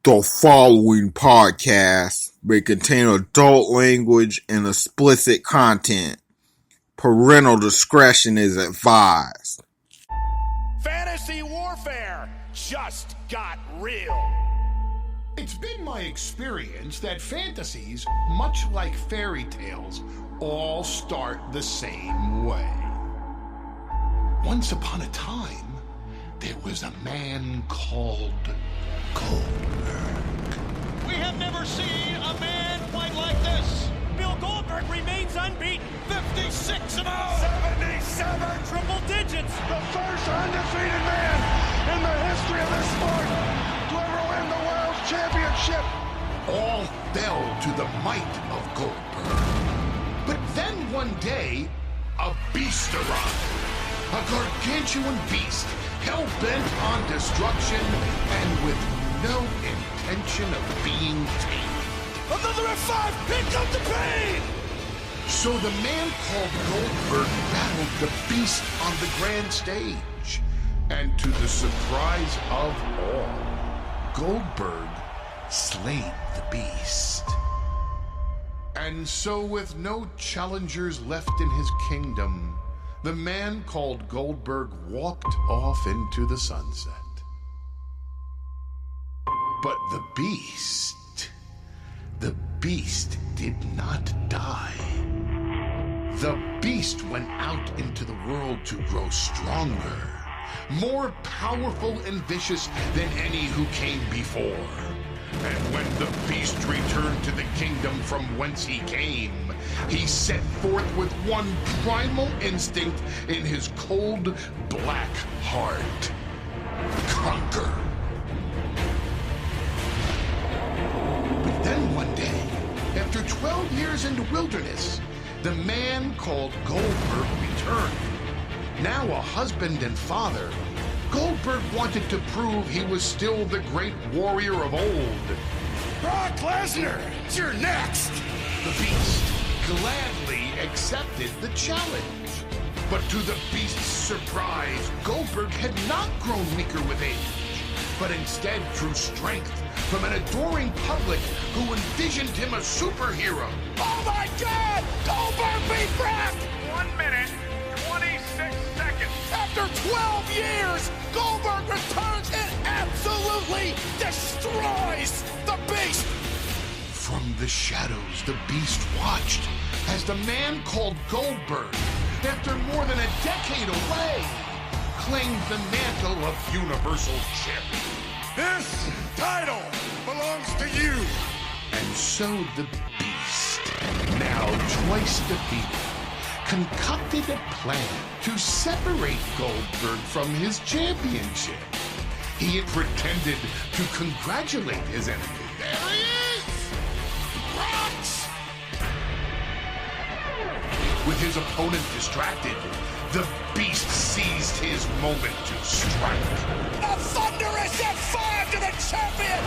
The following podcast may contain adult language and explicit content. Parental discretion is advised. Fantasy warfare just got real. It's been my experience that fantasies, much like fairy tales, all start the same way. Once upon a time, there was a man called Goldberg. We have never seen a man quite like this. Bill Goldberg remains unbeaten. 56-0. 77 triple digits. The first undefeated man in the history of this sport to ever win the world championship. All fell to the might of Goldberg. But then one day, a beast arrived. A gargantuan beast, hell-bent on destruction and with no intention of being tamed. Another F5. Here comes the pain. So the man called Goldberg battled the beast on the grand stage. And to the surprise of all, Goldberg slayed the beast. And so with no challengers left in his kingdom, the man called Goldberg walked off into the sunset. But the beast did not die. The beast went out into the world to grow stronger, more powerful and vicious than any who came before. And when the beast returned to the kingdom from whence he came, he set forth with one primal instinct in his cold, black heart: conquer. But then one day, after 12 years in the wilderness, the man called Goldberg returned. Now a husband and father, Goldberg wanted to prove he was still the great warrior of old. Brock Lesnar, you're next. The beast gladly accepted the challenge. But to the beast's surprise, Goldberg had not grown weaker with age, but instead drew strength from an adoring public who envisioned him a superhero. Oh my God! Goldberg beat Brock! 1 minute, 26 seconds. After 12 years, Goldberg returns and absolutely destroys the Beast! From the shadows, the beast watched as the man called Goldberg, after more than a decade away, claimed the mantle of Universal Champion. This title belongs to you! And so the beast, now twice defeated, concocted a plan to separate Goldberg from his championship. He had pretended to congratulate his enemy. There he is! Rocks! With his opponent distracted, the beast seized his moment to strike. A thunderous F5 to the champion!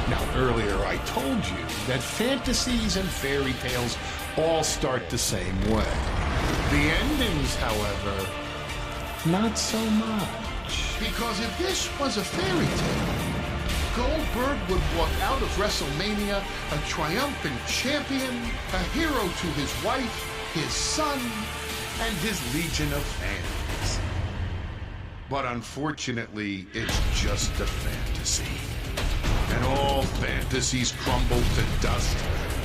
Now, earlier I told you that fantasies and fairy tales all start the same way. The endings, however, not so much. Because if this was a fairy tale, Goldberg would walk out of Wrestlemania a triumphant champion, a hero to his wife, his son, and his legion of fans. But unfortunately, it's just a fantasy. And all fantasies crumble to dust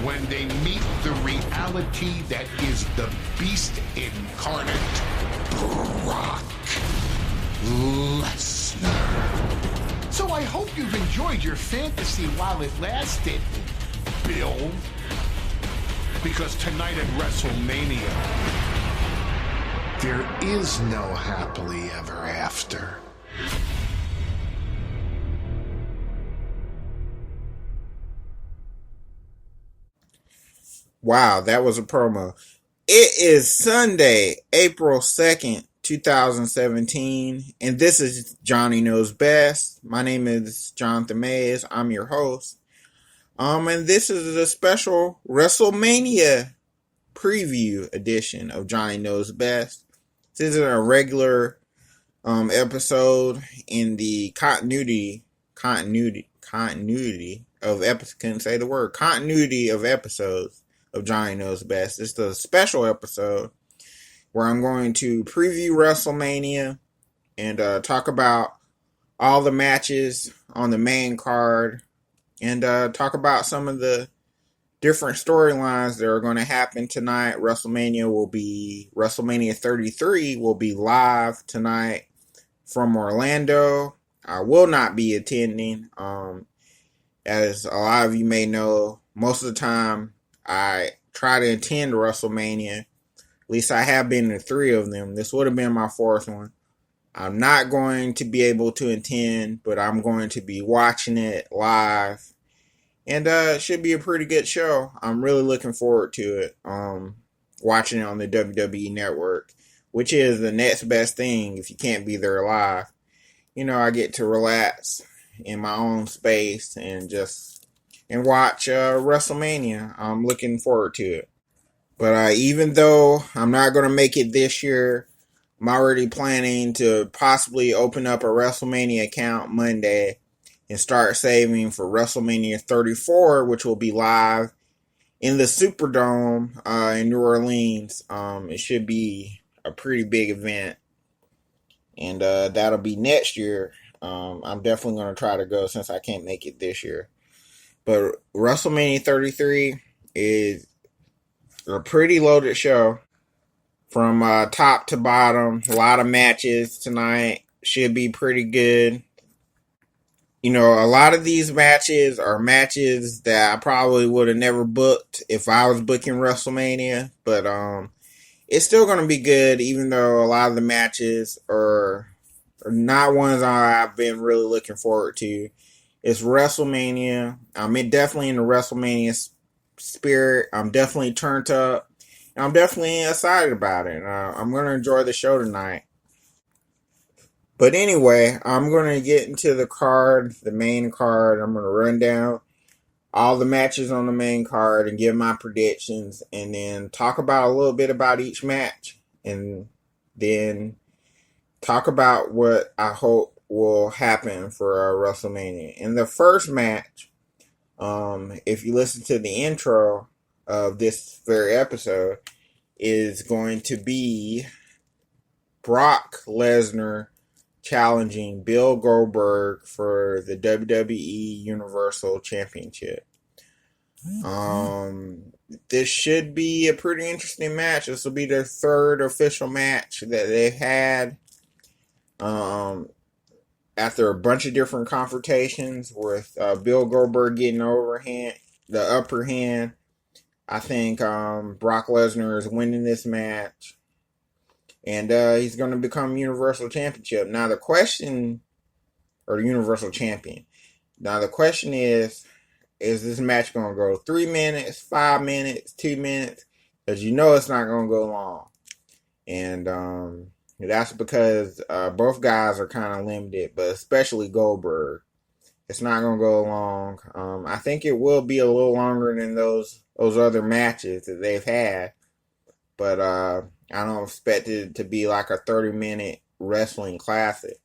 when they meet the reality that is the beast incarnate, Brock Lesnar. So I hope you've enjoyed your fantasy while it lasted, Bill. Because tonight at WrestleMania, there is no happily ever after. Wow, that was a promo. It is Sunday, April 2nd, 2017, and this is Johnny Knows Best. My name is Jonathan Mays. I'm your host. And this is a special WrestleMania preview edition of Johnny Knows Best. This isn't a regular episode in the continuity continuity of episodes. Couldn't say the word. Continuity of episodes of Johnny Knows Best. It's the special episode where I'm going to preview WrestleMania and talk about all the matches on the main card and talk about some of the different storylines that are going to happen tonight. WrestleMania 33 will be live tonight from Orlando. I will not be attending. As a lot of you may know, most of the time I try to attend WrestleMania. At least I have been to 3 of them. This would have been my 4th one. I'm not going to be able to attend, but I'm going to be watching it live. And it should be a pretty good show. I'm really looking forward to it. Watching it on the WWE Network, which is the next best thing if you can't be there live. You know, I get to relax in my own space and watch WrestleMania. I'm looking forward to it. But even though I'm not going to make it this year, I'm already planning to possibly open up a WrestleMania account Monday and start saving for WrestleMania 34, which will be live in the Superdome in New Orleans. It should be a pretty big event, and that'll be next year. I'm definitely going to try to go since I can't make it this year. But WrestleMania 33 is a pretty loaded show from top to bottom. A lot of matches tonight. Should be pretty good. You know, a lot of these matches are matches that I probably would have never booked if I was booking WrestleMania. But it's still going to be good, even though a lot of the matches are not ones I've been really looking forward to. It's WrestleMania. I'm definitely in the WrestleMania spirit. I'm definitely turned up. And I'm definitely excited about it. I'm going to enjoy the show tonight. But anyway, I'm going to get into the card, the main card. I'm going to run down all the matches on the main card and give my predictions and then talk about a little bit about each match and then talk about what I hope will happen for WrestleMania. In the first match, if you listen to the intro of this very episode, is going to be Brock Lesnar challenging Bill Goldberg for the WWE Universal Championship. This should be a pretty interesting match. This will be their 3rd official match that they've had. After a bunch of different confrontations with Bill Goldberg getting the upper hand, I think Brock Lesnar is winning this match. And he's going to become Universal Championship. Now the question, or Universal Champion. Now the question is this match going to go 3 minutes, 5 minutes, 2 minutes? Because you know it's not going to go long. And that's because both guys are kind of limited, but especially Goldberg. It's not going to go long. I think it will be a little longer than those other matches that they've had. But I don't expect it to be like a 30-minute wrestling classic.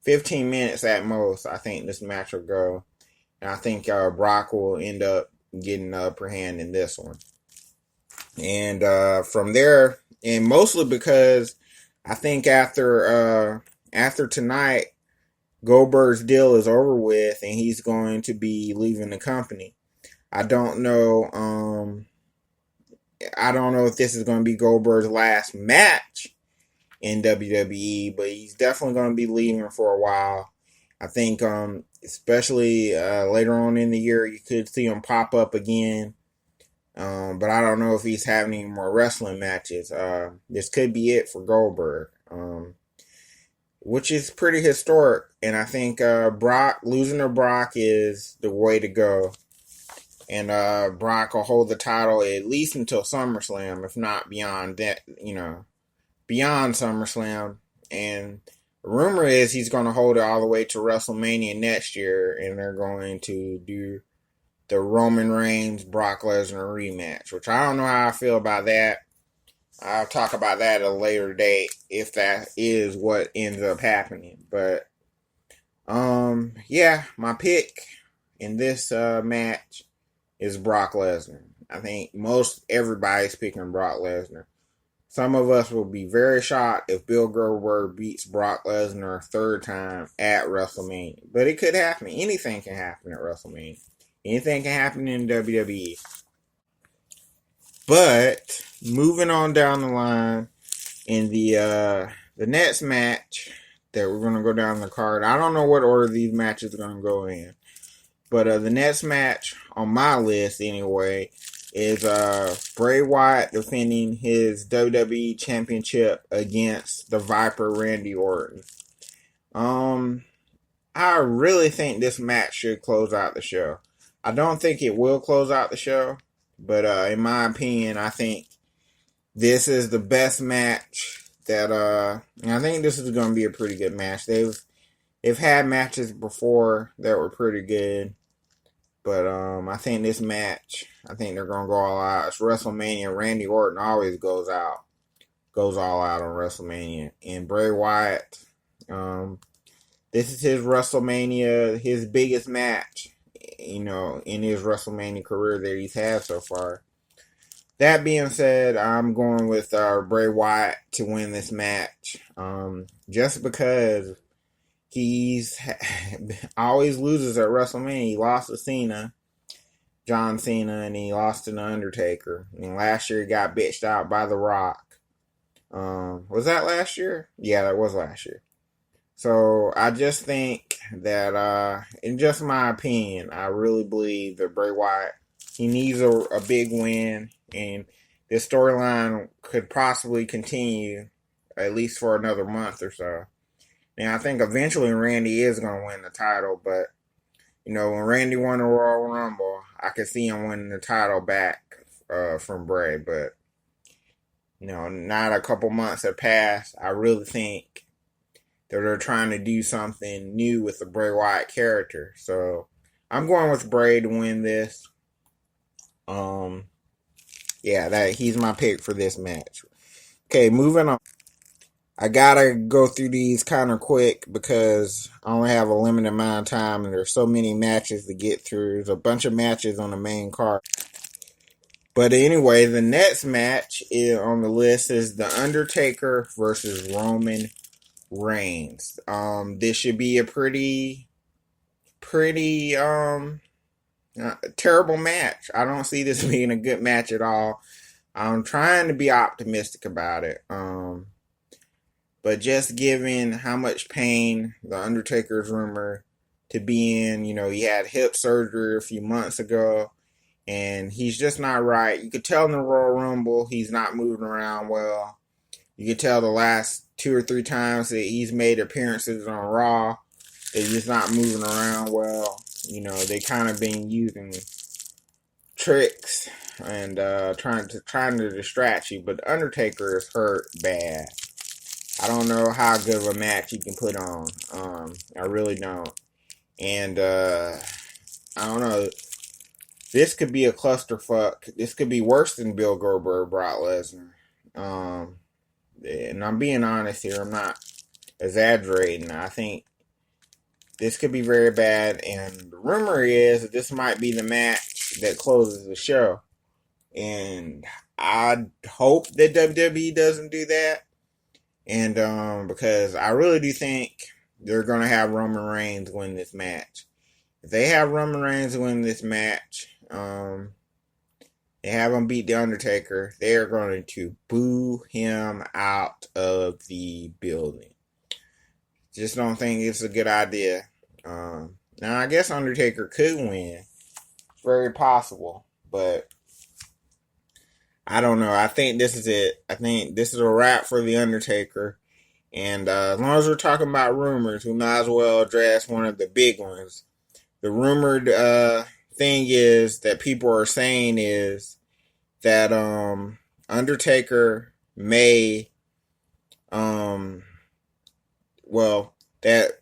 15 minutes at most, I think this match will go. And I think Brock will end up getting the upper hand in this one. And from there, and mostly because I think after tonight, Goldberg's deal is over with and he's going to be leaving the company. I don't know if this is going to be Goldberg's last match in WWE, but he's definitely going to be leaving for a while. I think, especially later on in the year, you could see him pop up again. But I don't know if he's having any more wrestling matches. This could be it for Goldberg, which is pretty historic. And I think losing to Brock is the way to go. And Brock will hold the title at least until SummerSlam, if not beyond that, beyond SummerSlam. And the rumor is he's going to hold it all the way to WrestleMania next year, and they're going to do the Roman Reigns Brock Lesnar rematch, which I don't know how I feel about that. I'll talk about that at a later date if that is what ends up happening. But Yeah, my pick in this match is Brock Lesnar. I think most everybody's picking Brock Lesnar. Some of us will be very shocked if Bill Goldberg beats Brock Lesnar a third time at WrestleMania. But it could happen. Anything can happen at WrestleMania. Anything can happen in WWE. But moving on down the line in the next match that we're gonna go down the card. I don't know what order these matches are gonna go in. But the next match on my list, anyway, is Bray Wyatt defending his WWE Championship against the Viper Randy Orton. I really think this match should close out the show. I don't think it will close out the show, but in my opinion, I think this is the best match that I think this is going to be a pretty good match. They've had matches before that were pretty good. But I think this match, I think they're gonna go all out. It's WrestleMania. Randy Orton always goes all out on WrestleMania. And Bray Wyatt, this is his WrestleMania, his biggest match, in his WrestleMania career that he's had so far. That being said, I'm going with Bray Wyatt to win this match, just because he's always loses at WrestleMania. He lost to John Cena, and he lost to The Undertaker. And last year he got bitched out by The Rock. Was that last year? Yeah, that was last year. So I just think that, in just my opinion, I really believe that Bray Wyatt, he needs a big win, and this storyline could possibly continue at least for another month or so. Now, I think eventually Randy is going to win the title, but, when Randy won the Royal Rumble, I could see him winning the title back from Bray, but, not a couple months have passed. I really think that they're trying to do something new with the Bray Wyatt character, so I'm going with Bray to win this. He's my pick for this match. Okay, moving on. I gotta go through these kind of quick because I only have a limited amount of time and there's so many matches to get through. There's a bunch of matches on the main card. But anyway, the next match on the list is The Undertaker versus Roman Reigns. This should be a pretty terrible match. I don't see this being a good match at all. I'm trying to be optimistic about it. But just given how much pain The Undertaker's rumored to be in, he had hip surgery a few months ago, and he's just not right. You could tell in the Royal Rumble he's not moving around well. You could tell the last 2 or 3 times that he's made appearances on Raw that he's not moving around well. They kind of been using tricks and trying to distract you, but The Undertaker is hurt bad. I don't know how good of a match he can put on. I really don't. And I don't know. This could be a clusterfuck. This could be worse than Bill Goldberg, Brock Lesnar. And I'm being honest here. I'm not exaggerating. I think this could be very bad. And the rumor is that this might be the match that closes the show. And I hope that WWE doesn't do that. And because I really do think they're going to have Roman Reigns win this match. If they have Roman Reigns win this match, they have him beat The Undertaker, they are going to boo him out of the building. Just don't think it's a good idea. Now, I guess Undertaker could win. It's very possible, but I don't know. I think this is it. I think this is a wrap for The Undertaker. And as long as we're talking about rumors, we might as well address one of the big ones. The rumored thing is that people are saying is that Undertaker may, that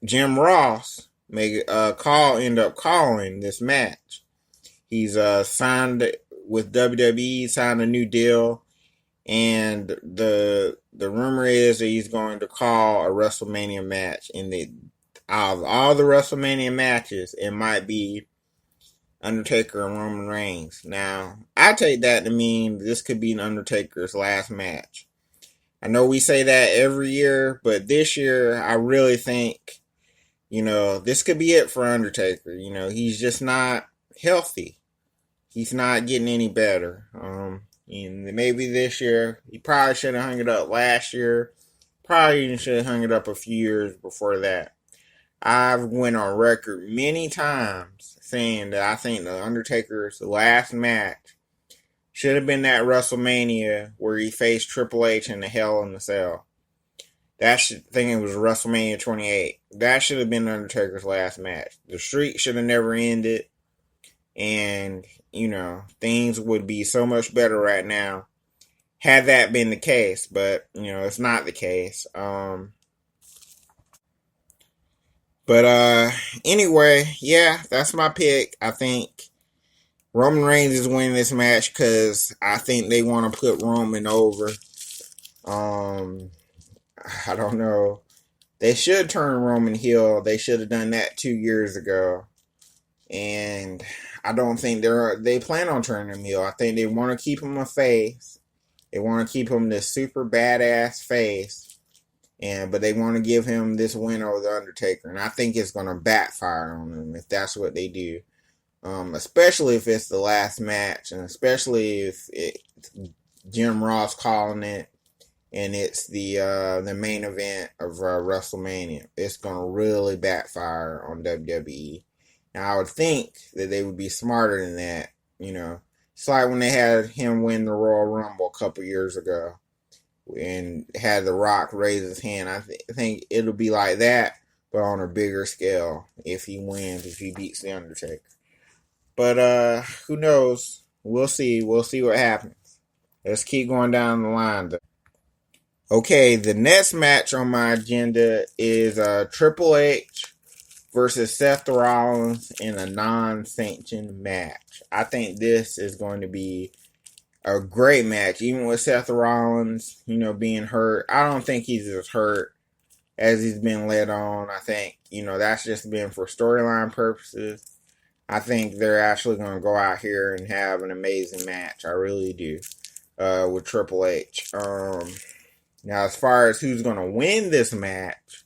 Jim Ross may end up calling this match. He's signed with WWE, signed a new deal, and the rumor is that he's going to call a WrestleMania match, and out of all the WrestleMania matches, it might be Undertaker and Roman Reigns. Now, I take that to mean this could be Undertaker's last match. I know we say that every year, but this year, I really think, this could be it for Undertaker. He's just not healthy. He's not getting any better. And maybe this year, he probably should have hung it up last year. Probably even should have hung it up a few years before that. I've went on record many times saying that I think the Undertaker's last match should have been that WrestleMania where he faced Triple H in the Hell in the Cell. I think it was WrestleMania 28. That should have been Undertaker's last match. The streak should have never ended. And, things would be so much better right now had that been the case. But, it's not the case. But anyway, yeah, that's my pick. I think Roman Reigns is winning this match because I think they want to put Roman over. I don't know. They should turn Roman heel. They should have done that 2 years ago. And I don't think they plan on turning him heel. I think they want to keep him a face. They want to keep him this super badass face. But they want to give him this win over the Undertaker. And I think it's going to backfire on him if that's what they do. Especially if it's the last match. And especially if Jim Ross calling it. And it's the main event of WrestleMania. It's going to really backfire on WWE. Now, I would think that they would be smarter than that. It's like when they had him win the Royal Rumble a couple years ago. And had The Rock raise his hand. I think it'll be like that, but on a bigger scale if he beats The Undertaker. But who knows? We'll see. We'll see what happens. Let's keep going down the line, though. Okay, the next match on my agenda is Triple H versus Seth Rollins in a non-sanctioned match. I think this is going to be a great match, even with Seth Rollins, being hurt. I don't think he's as hurt as he's been led on. I think, that's just been for storyline purposes. I think they're actually going to go out here and have an amazing match. I really do, with Triple H. Now, as far as who's going to win this match,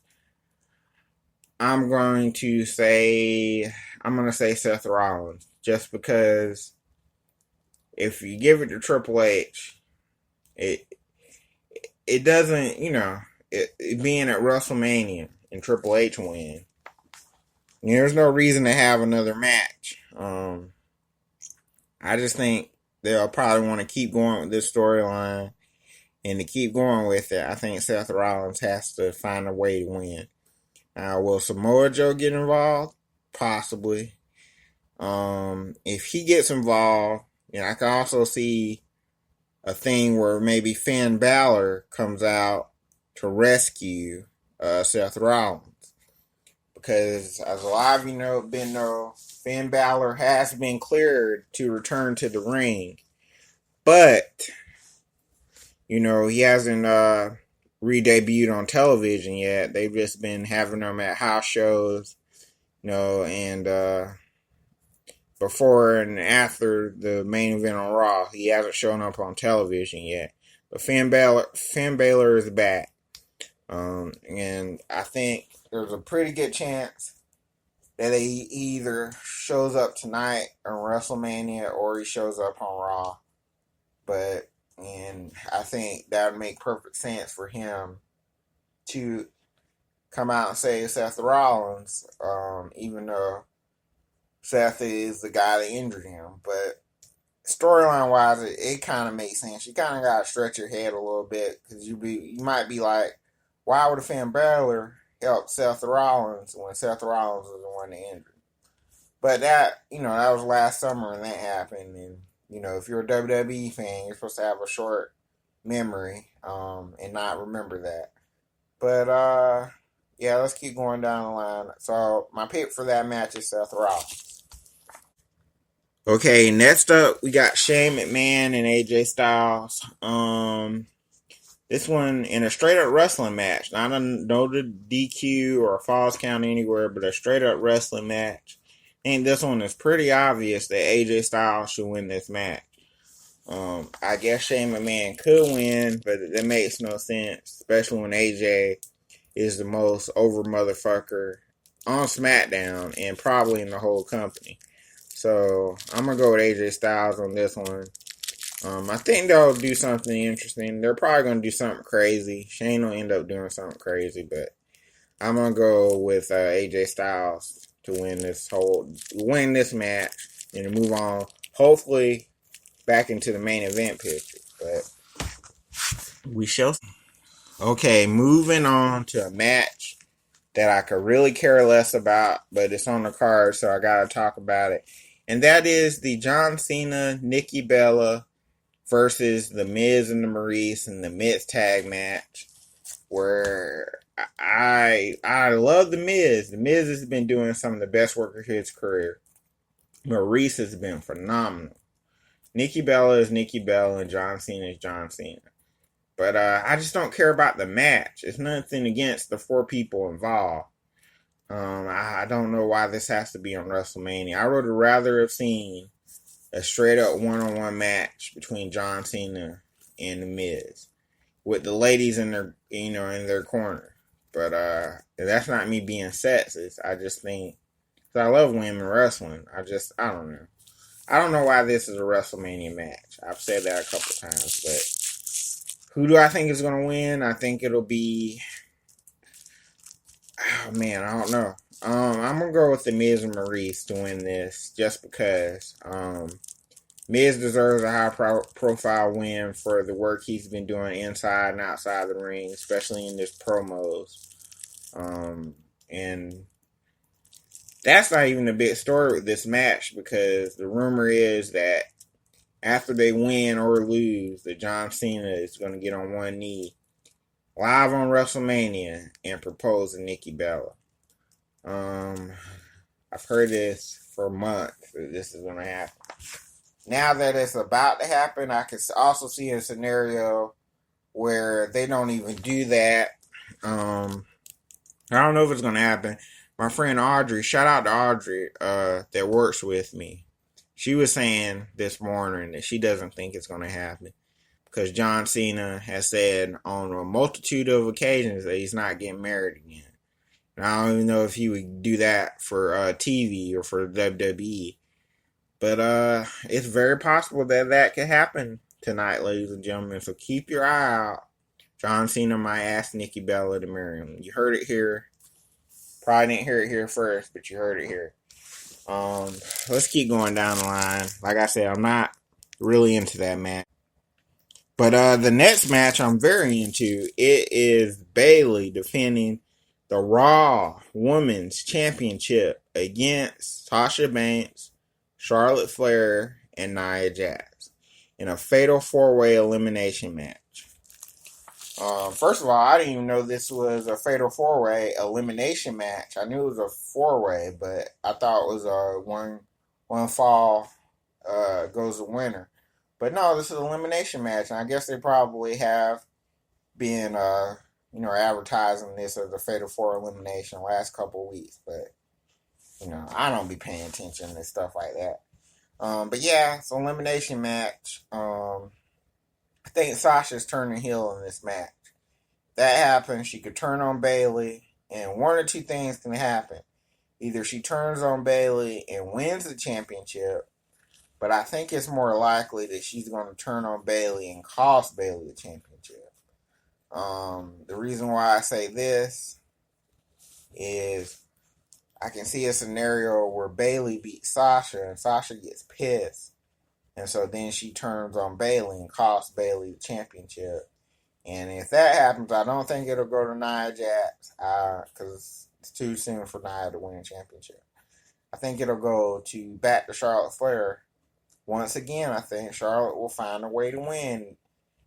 I'm going to say Seth Rollins, just because if you give it to Triple H, it doesn't, it being at WrestleMania and Triple H win, there's no reason to have another match. I just think they'll probably want to keep going with this storyline, and to keep going with it, I think Seth Rollins has to find a way to win. Now, will Samoa Joe get involved? Possibly. If he gets involved, I can also see a thing where maybe Finn Balor comes out to rescue Seth Rollins. Because as a lot of you know, Finn Balor has been cleared to return to the ring. But, he hasn't re-debuted on television yet. They've just been having him at house shows, and before and after the main event on Raw, he hasn't shown up on television yet. But Finn Balor is back. And I think there's a pretty good chance that he either shows up tonight on WrestleMania or he shows up on Raw. And I think that would make perfect sense for him to come out and save Seth Rollins, even though Seth is the guy that injured him. But storyline wise, it kind of makes sense. You kind of got to stretch your head a little bit, because you might be like, why would a Finn Balor help Seth Rollins when Seth Rollins was the one that injured? But that was last summer and that happened. And if you're a WWE fan, you're supposed to have a short memory and not remember that. But yeah, let's keep going down the line. So my pick for that match is Seth Rollins. Okay, next up we got Shane McMahon and AJ Styles. This one in a straight up wrestling match, not a no DQ or Falls Count anywhere, but a straight up wrestling match. I think this one is pretty obvious that AJ Styles should win this match. I guess Shane McMahon could win, but that makes no sense, especially when AJ is the most over motherfucker on SmackDown and probably in the whole company. So I'm gonna go with AJ Styles on this one. I think they'll do something interesting. They're probably gonna do something crazy. Shane will end up doing something crazy, but I'm gonna go with AJ Styles to win this match and to move on. Hopefully back into the main event picture, but we shall see. Okay, moving on to a match that I could really care less about, but it's on the card, so I gotta talk about it. And that is the John Cena, Nikki Bella versus The Miz and the Maurice in the mixed tag match, where I love The Miz. The Miz has been doing some of the best work of his career. Maurice has been phenomenal. Nikki Bella is Nikki Bella and John Cena is John Cena. But I just don't care about the match. It's nothing against the 4 people involved. I don't know why this has to be on WrestleMania. I would rather have seen a straight up one-on-one match between John Cena and The Miz with the ladies in their in their corner. But that's not me being sexist. I just think, cause I love women wrestling. I don't know. I don't know why this is a WrestleMania match. I've said that a couple times, but who do I think is going to win? I think it'll be... Oh, man, I don't know. I'm going to go with The Miz and Maurice to win this just because Miz deserves a high-profile win for the work he's been doing inside and outside the ring, especially in his promos. And that's not even a big story with this match because the rumor is that after they win or lose, that John Cena is going to get on one knee live on WrestleMania and propose to Nikki Bella. I've heard this for months that this is going to happen. Now that it's about to happen, I can also see a scenario where they don't even do that. I don't know if it's going to happen. My friend Audrey, shout out to Audrey, that works with me. She was saying this morning that she doesn't think it's going to happen because John Cena has said on a multitude of occasions that he's not getting married again. And I don't even know if he would do that for TV or for WWE. But it's very possible that could happen tonight, ladies and gentlemen. So keep your eye out. John Cena might ask Nikki Bella to marry him. You heard it here. Probably didn't hear it here first, but you heard it here. Let's keep going down the line. Like I said, I'm not really into that match. But the next match I'm very into, it is Bayley defending the Raw Women's Championship against Sasha Banks, Charlotte Flair, and Nia Jax in a fatal 4-way elimination match. First of all, I didn't even know this was a fatal 4-way elimination match. I knew it was a 4-way, but I thought it was a one fall goes the winner. But no, this is an elimination match, and I guess they probably have been advertising this as a fatal 4 elimination the last couple of weeks. But I don't be paying attention to stuff like that. But yeah, it's an elimination match. I think Sasha's turning heel in this match. If that happens, she could turn on Bayley, and one or two things can happen. Either she turns on Bayley and wins the championship, but I think it's more likely that she's going to turn on Bayley and cost Bayley the championship. The reason why I say this is I can see a scenario where Bayley beats Sasha and Sasha gets pissed. And so then she turns on Bayley and costs Bayley the championship. And if that happens, I don't think it'll go to Nia Jax because it's too soon for Nia to win a championship. I think it'll go back to Charlotte Flair. Once again, I think Charlotte will find a way to win.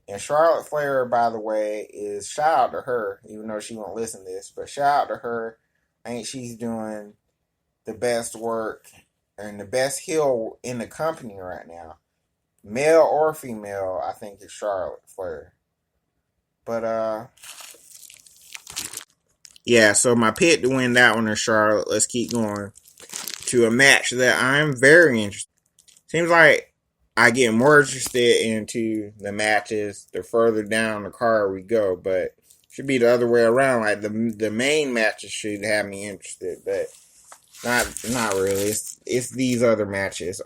And Charlotte Flair, by the way, shout out to her, even though she won't listen to this, but shout out to her. I think she's doing the best work and the best heel in the company right now. Male or female, I think it's Charlotte Flair. But yeah, so my pick to win that one is Charlotte. Let's keep going to a match that I'm very interested. Seems like I get more interested into the matches the further down the card we go, but it should be the other way around. Like the main matches should have me interested, but not really. It's these other matches.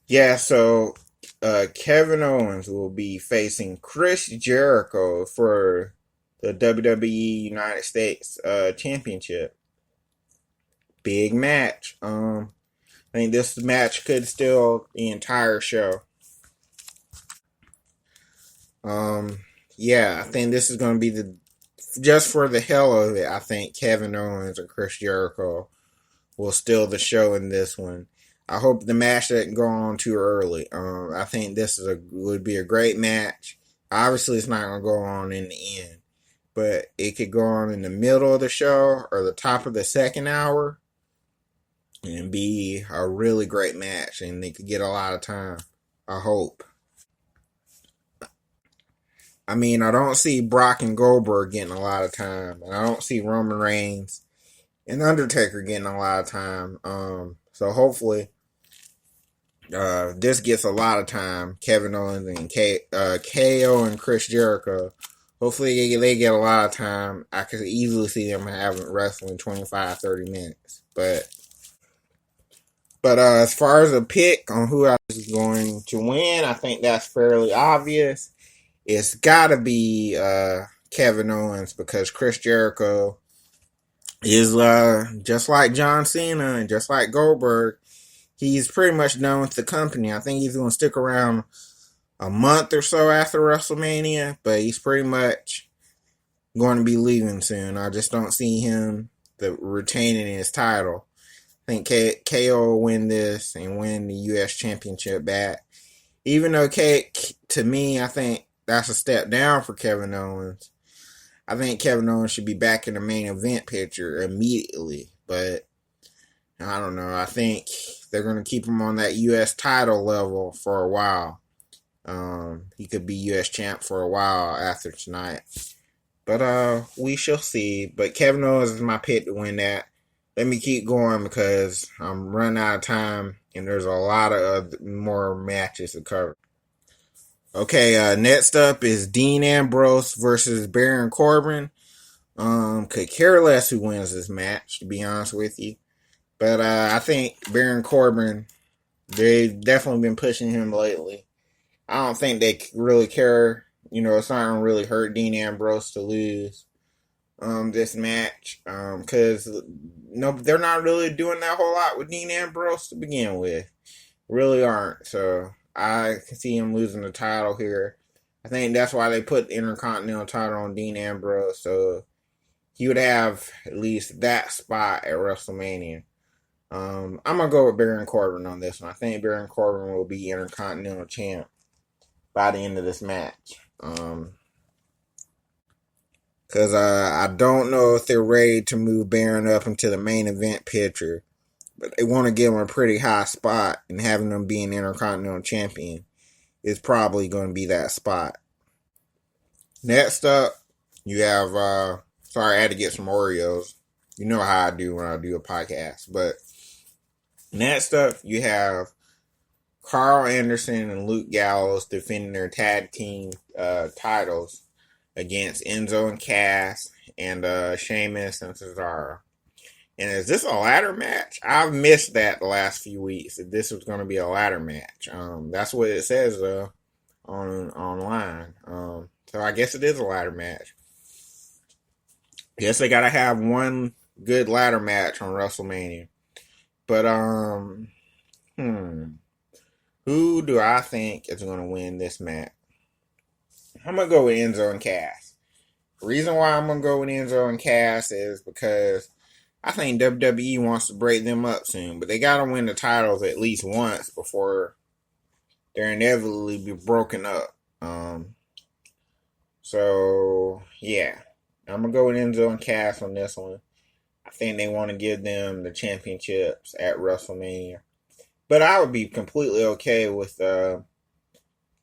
Yeah, so Kevin Owens will be facing Chris Jericho for the WWE United States Championship. Big match. I think this match could steal the entire show. Yeah, I think this is going to be just for the hell of it. I think Kevin Owens and Chris Jericho will steal the show in this one. I hope the match doesn't go on too early. I think this would be a great match. Obviously, it's not going to go on in the end, but it could go on in the middle of the show or the top of the second hour and be a really great match, and they could get a lot of time. I hope. I mean, I don't see Brock and Goldberg getting a lot of time, and I don't see Roman Reigns and Undertaker getting a lot of time. So hopefully, this gets a lot of time. Kevin Owens and KO and Chris Jericho. Hopefully they get a lot of time. I could easily see them having wrestling 25, 30 minutes. But as far as a pick on who is going to win, I think that's fairly obvious. It's got to be Kevin Owens, because Chris Jericho is just like John Cena and just like Goldberg. He's pretty much done with the company. I think he's going to stick around a month or so after WrestleMania, but he's pretty much going to be leaving soon. I just don't see him retaining his title. I think KO will win this and win the U.S. Championship back. Even though to me, I think that's a step down for Kevin Owens. I think Kevin Owens should be back in the main event picture immediately, but I don't know. I think they're going to keep him on that U.S. title level for a while. He could be U.S. champ for a while after tonight. But we shall see. But Kevin Owens is my pick to win that. Let me keep going because I'm running out of time and there's a lot of more matches to cover. Okay, next up is Dean Ambrose versus Baron Corbin. Could care less who wins this match, to be honest with you. But I think Baron Corbin, they've definitely been pushing him lately. I don't think they really care. You know, it's not going to really hurt Dean Ambrose to lose this match. Because they're not really doing that whole lot with Dean Ambrose to begin with. Really aren't. So I can see him losing the title here. I think that's why they put the Intercontinental title on Dean Ambrose. So he would have at least that spot at WrestleMania. I'm going to go with Baron Corbin on this one. I think Baron Corbin will be Intercontinental champ by the end of this match. Because I don't know if they're ready to move Baron up into the main event picture. But they want to give him a pretty high spot, and having him be an Intercontinental champion is probably going to be that spot. Next up, you have, sorry, I had to get some Oreos. You know how I do when I do a podcast. But next up, you have Carl Anderson and Luke Gallows defending their tag team titles against Enzo and Cass and Sheamus and Cesaro. And is this a ladder match? I've missed that the last few weeks, that this was going to be a ladder match. That's what it says online. So I guess it is a ladder match. Guess they got to have one good ladder match on WrestleMania. But who do I think is going to win this match? I'm going to go with Enzo and Cass. The reason why I'm going to go with Enzo and Cass is because I think WWE wants to break them up soon, but they got to win the titles at least once before they're inevitably be broken up. So, yeah. I'm going to go with Enzo and Cass on this one. I think they want to give them the championships at WrestleMania. But I would be completely okay with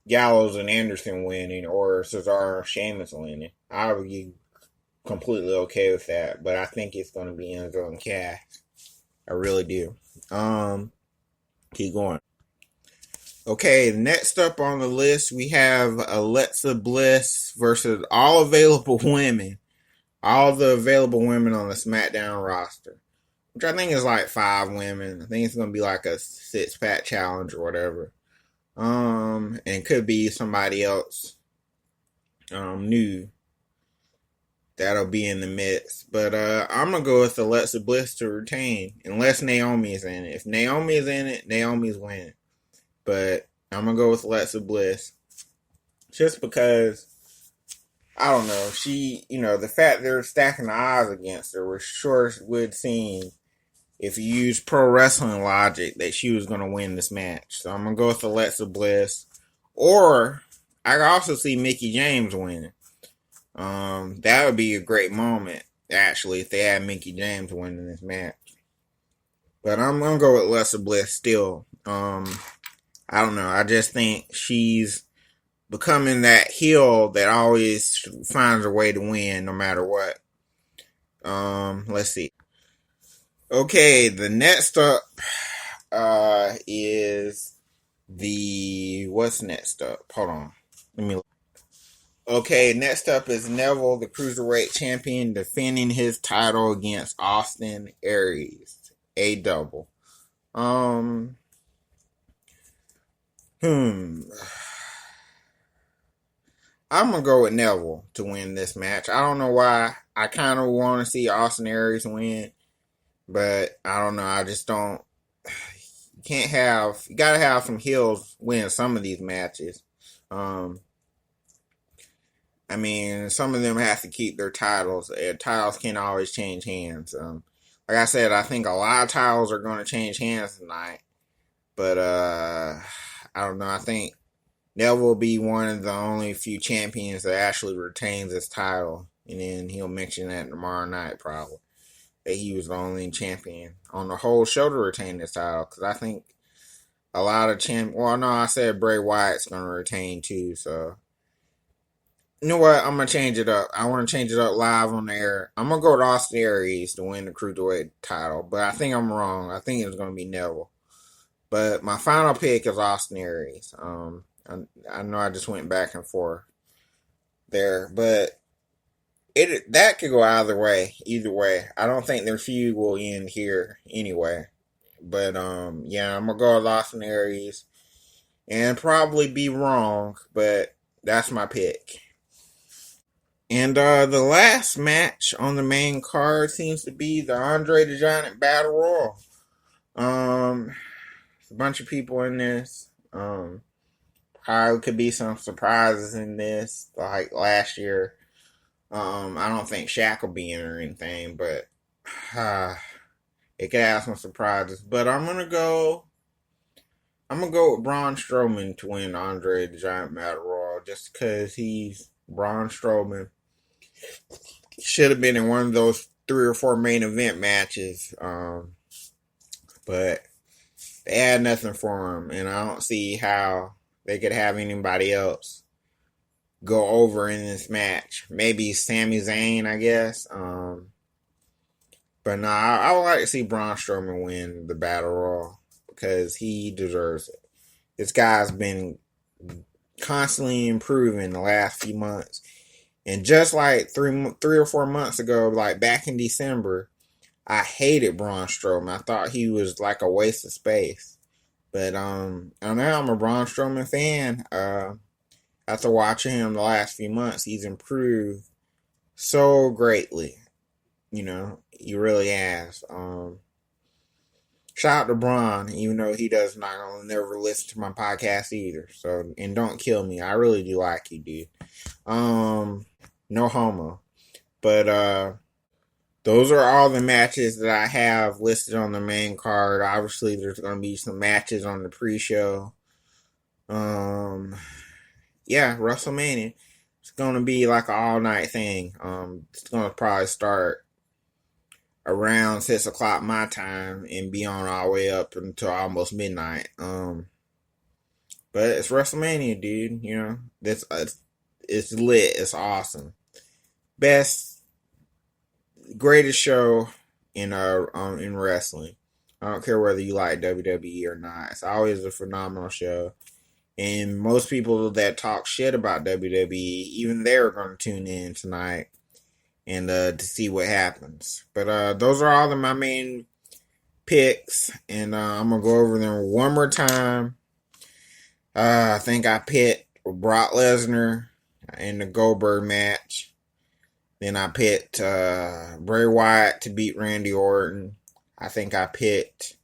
Gallows and Anderson winning or Cesaro and Sheamus winning. I would be completely okay with that, but I think it's going to be Enzo and Cass. I really do. Keep going. Okay, next up on the list, we have Alexa Bliss versus all available women. All the available women on the SmackDown roster. Which I think is like 5 women. I think it's going to be like a 6-pack challenge or whatever. And it could be somebody else new that'll be in the midst. But I'm going to go with Alexa Bliss to retain. Unless Naomi is in it. If Naomi is in it, Naomi's winning. But I'm going to go with Alexa Bliss. Just because, I don't know, the fact they're stacking the odds against her was sure would seem, if you use pro wrestling logic, that she was going to win this match. So I'm going to go with Alexa Bliss. Or, I can also see Mickie James winning. That would be a great moment, actually, if they had Mickie James winning this match. But I'm going to go with Alexa Bliss still. I don't know. I just think she's becoming that heel that always finds a way to win no matter what. Let's see. Okay, the next up is what's next up? Hold on. Okay, next up is Neville, the Cruiserweight Champion, defending his title against Austin Aries. A double. I'm going to go with Neville to win this match. I don't know why. I kind of want to see Austin Aries win. But I don't know. I just don't. You got to have some heels win some of these matches. I mean, some of them have to keep their titles. Titles can't always change hands. Like I said, I think a lot of titles are going to change hands tonight. But I don't know. I think Neville will be one of the only few champions that actually retains his title. And then he'll mention that tomorrow night, probably. That he was the only champion on the whole show to retain this title. Because I think a lot of I said Bray Wyatt's going to retain too. So, you know what? I'm going to change it up. I want to change it up live on the air. I'm going to go with Austin Aries to win the Cruiserweight title. But I think I'm wrong. I think it's going to be Neville. But my final pick is Austin Aries. I know I just went back and forth there. But that could go either way. I don't think their feud will end here anyway. But yeah, I'm gonna go with Austin Aries and probably be wrong, but that's my pick. And the last match on the main card seems to be the Andre the Giant Battle Royal. A bunch of people in this. Probably could be some surprises in this, like last year. I don't think Shaq will be in or anything, but it could have some surprises. But I'm gonna go with Braun Strowman to win Andre the Giant Battle Royal, just because he's Braun Strowman. He should have been in one of those 3 or 4 main event matches, but they had nothing for him, and I don't see how they could have anybody else go over in this match. Maybe Sami Zayn, I guess. But no, I would like to see Braun Strowman win the Battle Royal because he deserves it. This guy's been constantly improving the last few months. And just like 3 or 4 months ago, like back in December, I hated Braun Strowman. I thought he was like a waste of space. But now I'm a Braun Strowman fan. After watching him the last few months, he's improved so greatly. You know, he really has. Shout out to Braun, even though he does not gonna never listen to my podcast either. So, and don't kill me. I really do like you, dude. No homo. But those are all the matches that I have listed on the main card. Obviously, there's gonna be some matches on the pre-show. Yeah, WrestleMania. It's gonna be like an all-night thing. It's gonna probably start around 6 o'clock my time and be on all the way up until almost midnight. But But it's WrestleMania, dude. You know, it's lit. It's awesome. Best, greatest show in wrestling. I don't care whether you like WWE or not. It's always a phenomenal show. And most people that talk shit about WWE, even they're going to tune in tonight and to see what happens. But those are all of my main picks, and I'm going to go over them one more time. I think I picked Brock Lesnar in the Goldberg match. Then I picked Bray Wyatt to beat Randy Orton. I think I picked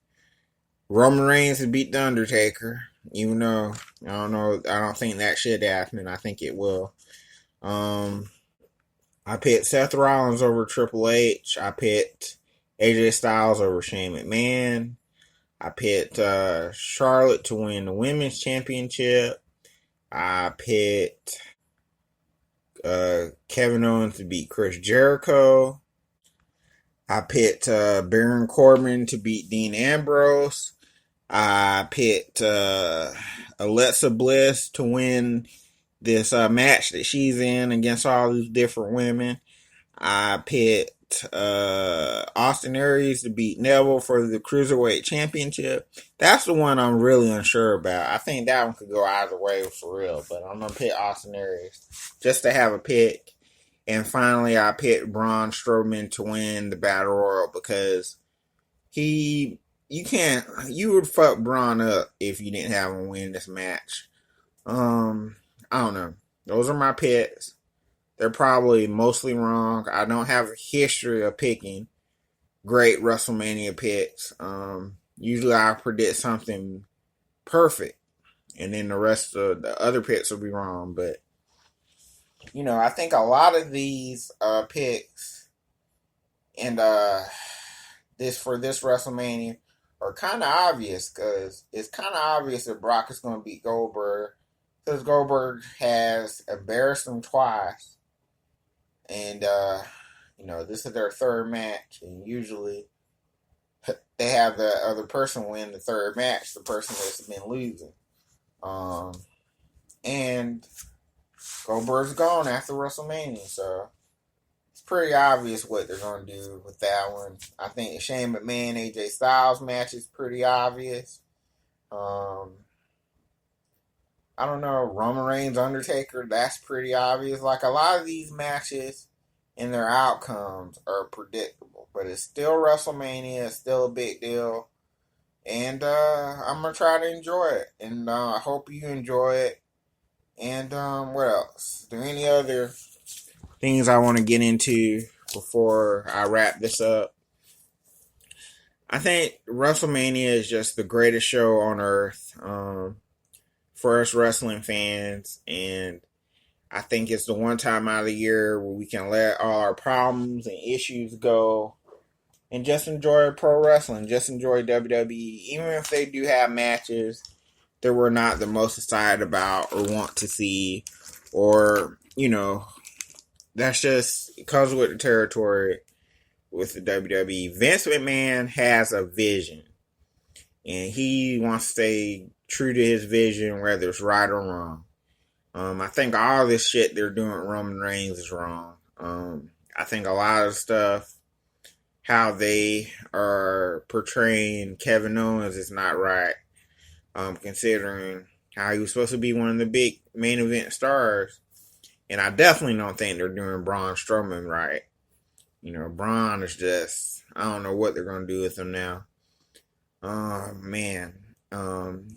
Roman Reigns to beat The Undertaker. Even though, I don't think that should happen. I think it will. I picked Seth Rollins over Triple H. I picked AJ Styles over Shane McMahon. I picked Charlotte to win the Women's Championship. I picked Kevin Owens to beat Chris Jericho. I picked Baron Corbin to beat Dean Ambrose. I picked Alexa Bliss to win this match that she's in against all these different women. I picked Austin Aries to beat Neville for the Cruiserweight Championship. That's the one I'm really unsure about. I think that one could go either way for real, but I'm going to pick Austin Aries just to have a pick. And finally, I picked Braun Strowman to win the Battle Royal because you would fuck Braun up if you didn't have him win this match. I don't know. Those are my picks. They're probably mostly wrong. I don't have a history of picking great WrestleMania picks. Usually I predict something perfect, and then the rest of the other picks will be wrong. But, you know, I think a lot of these picks and this WrestleMania are kind of obvious, because it's kind of obvious that Brock is going to beat Goldberg, because Goldberg has embarrassed him twice, and you know, this is their third match, and usually they have the other person win the third match, the person that's been losing, and Goldberg's gone after WrestleMania, so pretty obvious what they're going to do with that one. I think the Shane McMahon AJ Styles match is pretty obvious. I don't know, Roman Reigns Undertaker, that's pretty obvious. Like, a lot of these matches and their outcomes are predictable, but it's still WrestleMania, it's still a big deal, and I'm going to try to enjoy it, and I hope you enjoy it. And what else? Are there any other things I want to get into before I wrap this up? I think WrestleMania is just the greatest show on earth for us wrestling fans, and I think it's the one time out of the year where we can let all our problems and issues go and just enjoy pro wrestling, just enjoy WWE, even if they do have matches that we're not the most excited about or want to see, or, you know, that's just, it comes with the territory with the WWE. Vince McMahon has a vision, and he wants to stay true to his vision, whether it's right or wrong. I think all this shit they're doing with Roman Reigns is wrong. I think a lot of stuff, how they are portraying Kevin Owens, is not right. Considering how he was supposed to be one of the big main event stars. And I definitely don't think they're doing Braun Strowman right. You know, Braun is just, I don't know what they're going to do with him now. Oh, man.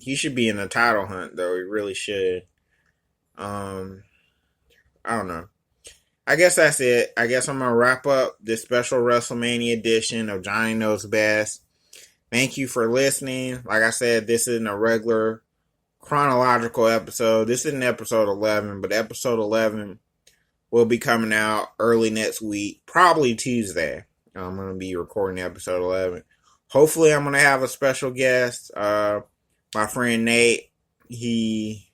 He should be in the title hunt, though. He really should. I don't know. I guess that's it. I guess I'm going to wrap up this special WrestleMania edition of Johnny Knows Best. Thank you for listening. Like I said, this isn't a regular chronological episode. This isn't episode 11, but episode 11 will be coming out early next week, probably Tuesday. I'm going to be recording episode 11. Hopefully, I'm going to have a special guest. My friend Nate, me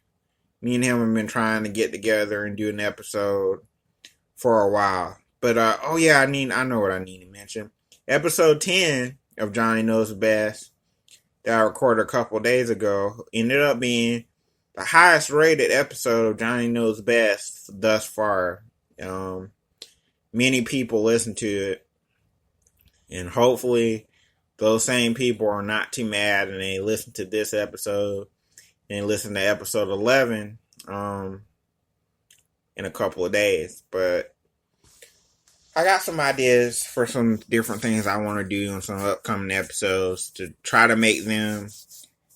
and him have been trying to get together and do an episode for a while. But, I know what I need to mention. Episode 10 of Johnny Knows Best that I recorded a couple days ago ended up being the highest rated episode of Johnny Knows Best thus far. Many people listen to it, and hopefully those same people are not too mad and they listen to this episode and listen to episode 11 in a couple of days. But I got some ideas for some different things I want to do in some upcoming episodes to try to make them.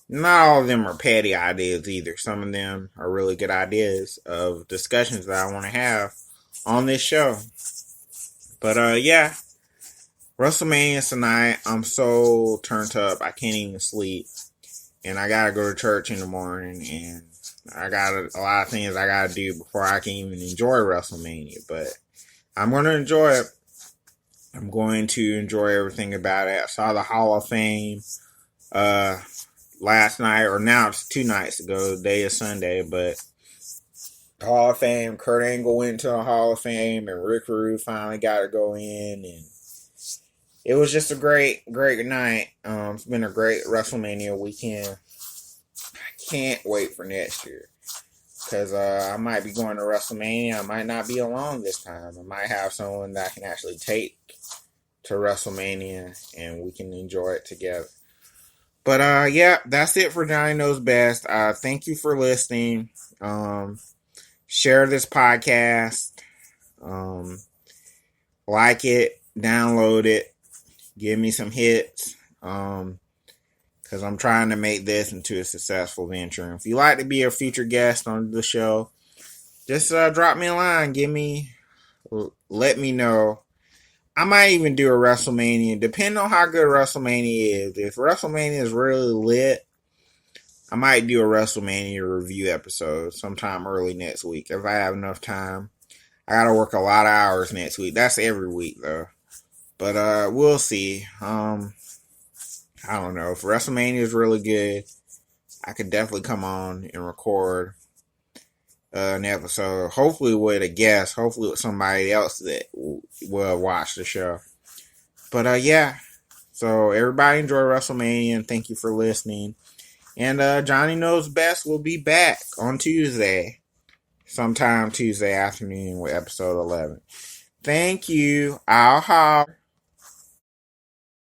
Not all of them are petty ideas either. Some of them are really good ideas of discussions that I want to have on this show. But yeah, WrestleMania tonight. I'm so turned up I can't even sleep, and I gotta go to church in the morning, and I got a lot of things I gotta do before I can even enjoy WrestleMania. But I'm gonna enjoy it. I'm going to enjoy everything about it. I saw the Hall of Fame last night, or now it's 2 nights ago. The day is Sunday, but the Hall of Fame, Kurt Angle went to the Hall of Fame, and Rick Rude finally got to go in, and it was just a great night. It's been a great WrestleMania weekend. I can't wait for next year, because I might be going to WrestleMania. I might not be alone this time. I might have someone that I can actually take to WrestleMania, and we can enjoy it together. But yeah, that's it for Johnny Knows Best. Thank you for listening. Share this podcast. Like it, download it, give me some hits. Because I'm trying to make this into a successful venture. And if you'd like to be a future guest on the show, just drop me a line. Let me know. I might even do a WrestleMania, depending on how good WrestleMania is. If WrestleMania is really lit, I might do a WrestleMania review episode sometime early next week, if I have enough time. I gotta work a lot of hours next week. That's every week, though. But we'll see. I don't know. If WrestleMania is really good, I could definitely come on and record an episode, hopefully with a guest, hopefully with somebody else that will watch the show. But yeah, so everybody enjoy WrestleMania, and thank you for listening. And Johnny Knows Best will be back on Tuesday, sometime Tuesday afternoon with episode 11. Thank you. I'll holler.